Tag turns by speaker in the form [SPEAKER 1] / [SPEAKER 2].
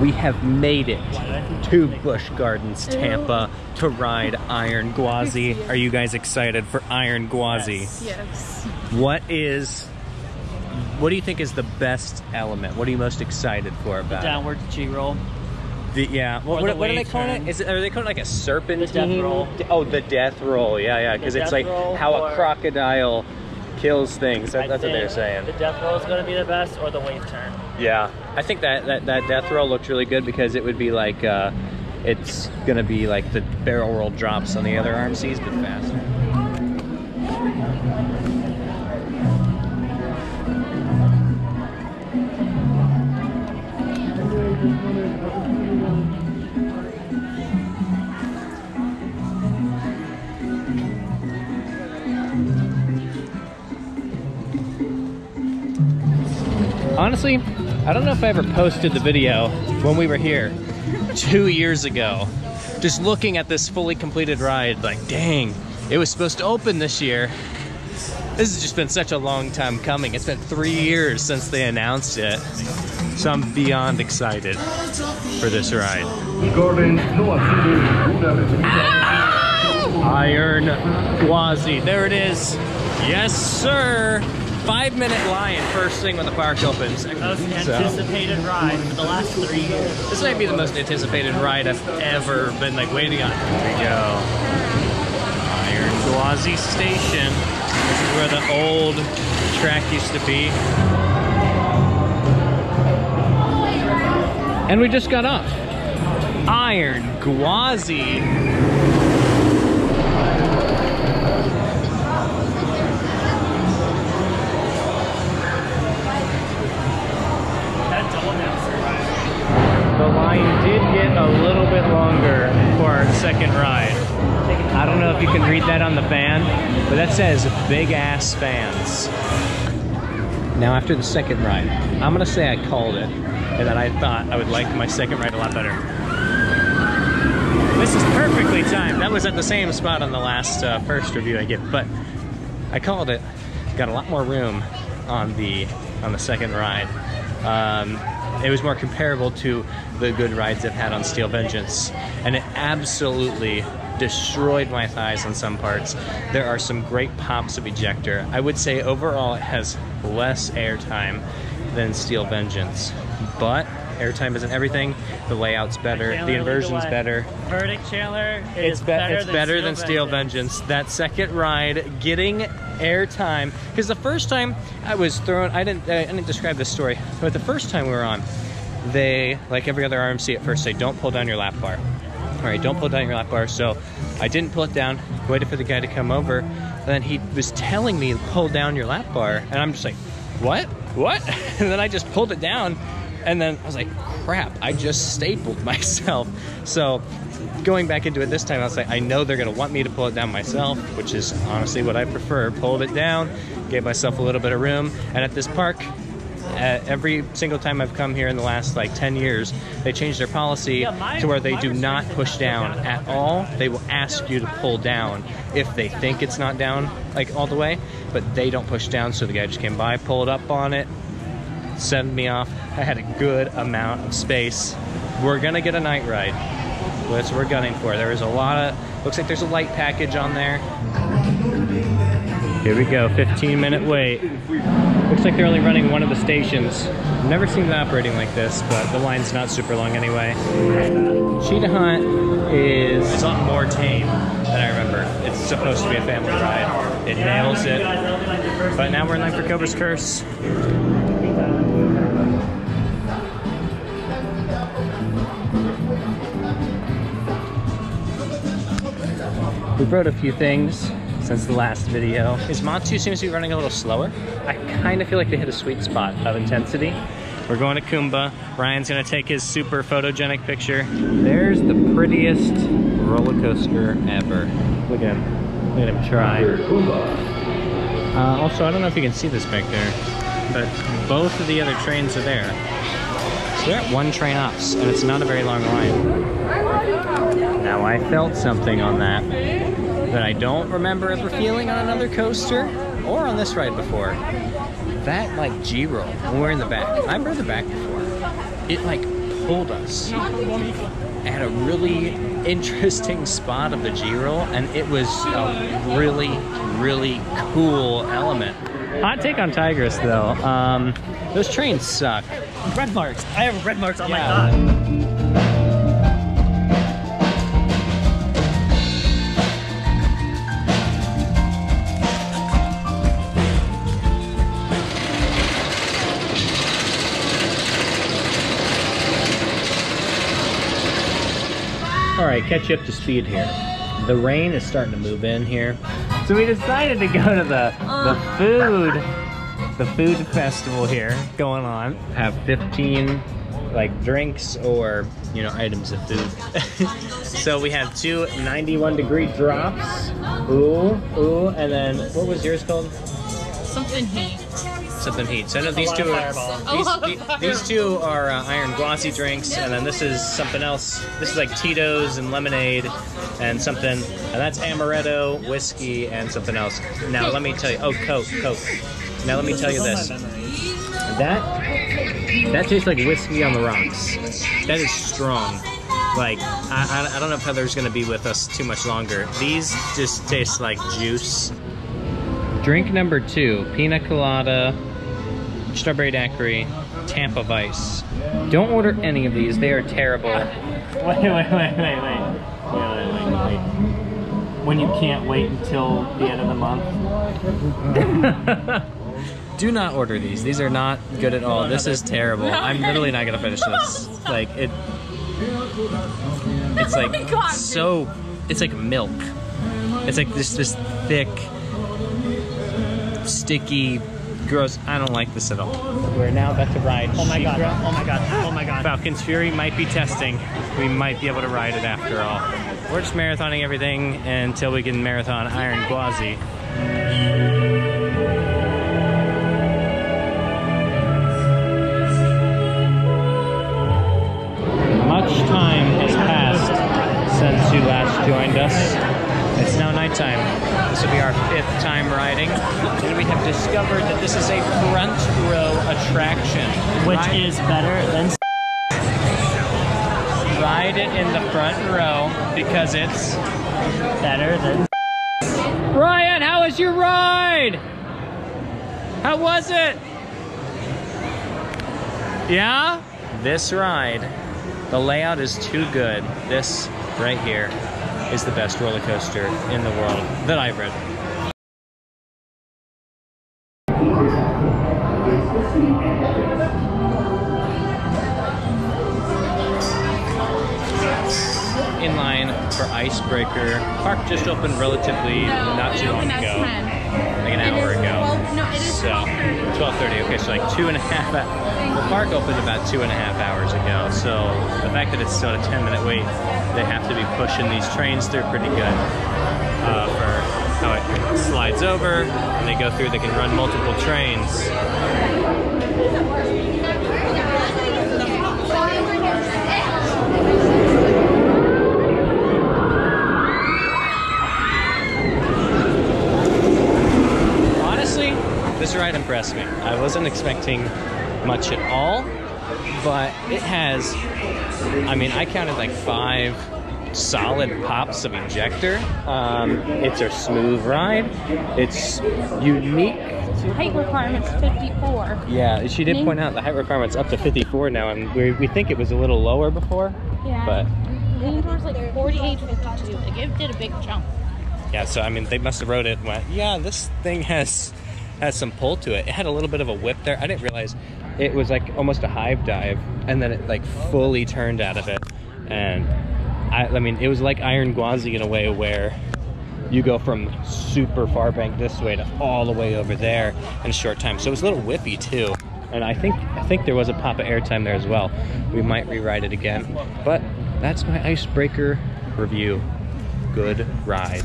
[SPEAKER 1] We have made it to Busch Gardens, Tampa, to ride Iron Gwazi. Are you guys excited for Iron Gwazi?
[SPEAKER 2] Yes.
[SPEAKER 1] What do you think is the best element? What are you most excited for about
[SPEAKER 3] the downward G-roll.
[SPEAKER 1] Yeah. What are they calling it? Are they calling it like a serpentine?
[SPEAKER 3] The death roll.
[SPEAKER 1] Oh, the death roll. Yeah, because it's like how a crocodile kills things. That's what they're saying.
[SPEAKER 3] The death roll is going to be the best, or the wave turn.
[SPEAKER 1] Yeah, I think that death roll looks really good because it would be like it's going to be like the barrel roll drops on the other RMCs, but faster. Honestly, I don't know if I ever posted the video when we were here 2 years ago. Just looking at this fully completed ride, like, dang, it was supposed to open this year. This has just been such a long time coming. It's been 3 years since they announced it. So I'm beyond excited for this ride. Iron Gwazi, there it is. Yes, sir. 5-minute line first thing when the park opens.
[SPEAKER 3] Most anticipated ride for the last 3 years.
[SPEAKER 1] This might be the most anticipated ride I've ever been like waiting on. Here we go. Iron Gwazi Station. This is where the old track used to be. And we just got off. Iron Gwazi. The line did get a little bit longer for our second ride. I don't know if you can read that on the van, but that says big ass fans. Now after the second ride, I'm gonna say I called it and that I thought I would like my second ride a lot better. This is perfectly timed. That was at the same spot on the last first review I gave, but I called it. Got a lot more room on the second ride. It was more comparable to the good rides I've had on Steel Vengeance, and it absolutely destroyed my thighs on some parts. There are some great pops of ejector. I would say overall it has less airtime than Steel Vengeance, but airtime isn't everything. The layout's better, the inversion's better.
[SPEAKER 3] Verdict, Chandler,
[SPEAKER 1] It's better than Steel Vengeance. That second ride, getting airtime, because the first time I was thrown, I didn't describe this story, but the first time we were on, they, like every other RMC at first, say don't pull down your lap bar. All right, don't pull down your lap bar. So I didn't pull it down, waited for the guy to come over, and then he was telling me to pull down your lap bar, and I'm just like, what? And then I just pulled it down, and then I was like, crap, I just stapled myself. So going back into it this time, I was like, I know they're gonna want me to pull it down myself, which is honestly what I prefer. Pulled it down, gave myself a little bit of room, and at this park, every single time I've come here in the last like 10 years, they changed their policy to where they do not push down at all. They will ask you to pull down if they think it's not down like all the way, but they don't push down. So the guy just came by, pulled up on it, sent me off. I had a good amount of space. We're gonna get a night ride. That's what we're gunning for. There is a lot of, looks like there's a light package on there. Here we go, 15-minute wait. Looks like they're only running one of the stations. I've never seen them operating like this, but the line's not super long anyway. Cheetah Hunt is a lot more tame than I remember. It's supposed to be a family ride. It nails it. But now we're in line for Cobra's Curse. We wrote a few things since the last video. Izmatsu seems to be running a little slower. I kind of feel like they hit a sweet spot of intensity. We're going to Kumba. Ryan's gonna take his super photogenic picture. There's the prettiest roller coaster ever. Look at him. Look at him try. Also, I don't know if you can see this back there, but both of the other trains are there. So they're at one train ops, and it's not a very long line. Now I felt something on that I don't remember ever feeling on another coaster or on this ride before. That like G-roll when we're in the back. I've been in the back before. It like pulled us at a really interesting spot of the G-roll, and it was a really, really cool element. Hot take on Tigris though, those trains suck.
[SPEAKER 3] Red marks. I have red marks on my
[SPEAKER 1] Yeah.
[SPEAKER 3] thigh.
[SPEAKER 1] All right, catch you up to speed here. The rain is starting to move in here, so we decided to go to the food festival here going on. Have 15 like drinks or items of food. So we have two 91-degree drops. Ooh, and then what was yours called?
[SPEAKER 2] Something heat.
[SPEAKER 1] Something heat. So I know these two are these two are iron glossy drinks, and then this is something else. This is like Tito's and lemonade and something, and that's amaretto, whiskey, and something else. Now let me tell you. Oh, Coke. Now let me tell you this. That tastes like whiskey on the rocks. That is strong. Like I don't know if Heather's gonna be with us too much longer. These just taste like juice. Drink number 2, pina colada, strawberry daiquiri, Tampa Vice. Don't order any of these, they are terrible.
[SPEAKER 3] Wait. When you can't wait until the end of the month.
[SPEAKER 1] Do not order these. These are not good at all. This is terrible. I'm literally not gonna finish this. Like it's like so. It's like milk. It's like this thick, sticky, gross. I don't like this at all. We're now about to ride.
[SPEAKER 3] Oh my god.
[SPEAKER 1] Sheikra.
[SPEAKER 3] Oh my god. Oh my god.
[SPEAKER 1] Falcon's Fury might be testing. We might be able to ride it after all. We're just marathoning everything until we can marathon Iron Gwazi. Much time has passed since you last joined us. It's now nighttime. This will be our 5th time riding, and we have discovered that this is a front row attraction.
[SPEAKER 3] Which is better than
[SPEAKER 1] Ride it in the front row because it's
[SPEAKER 3] better than
[SPEAKER 1] Ryan, how was your ride? How was it? Yeah? This ride, the layout is too good. This right here is the best roller coaster in the world that I've ridden. In line for Icebreaker. Park just opened relatively not too long ago. Like an hour ago.
[SPEAKER 2] No, it is
[SPEAKER 1] So 12:30. Okay, so like 2.5 hours. The park opened about 2.5 hours ago. So the fact that it's still a 10-minute wait, they have to be pushing these trains through pretty good for how it slides over and they go through. They can run multiple trains. This ride impressed me. I wasn't expecting much at all, but it has, I mean, I counted like 5 solid pops of ejector. It's a smooth ride. It's unique.
[SPEAKER 2] Height requirement's 54.
[SPEAKER 1] Yeah, she did point out the height requirement's up to 54 now, and we think it was a little lower before.
[SPEAKER 2] Yeah.
[SPEAKER 1] But
[SPEAKER 2] I think it was like 48, 52. Like it did a big jump.
[SPEAKER 1] yeah, so I mean, they must have wrote it and went, yeah, this thing has some pull to it. It had a little bit of a whip there. I didn't realize it was like almost a hive dive, and then it like fully turned out of it. And I mean, it was like Iron Gwazi in a way where you go from super far bank this way to all the way over there in a short time. So it was a little whippy too. And I think there was a pop of airtime there as well. We might rewrite it again. But that's my Icebreaker review. Good ride.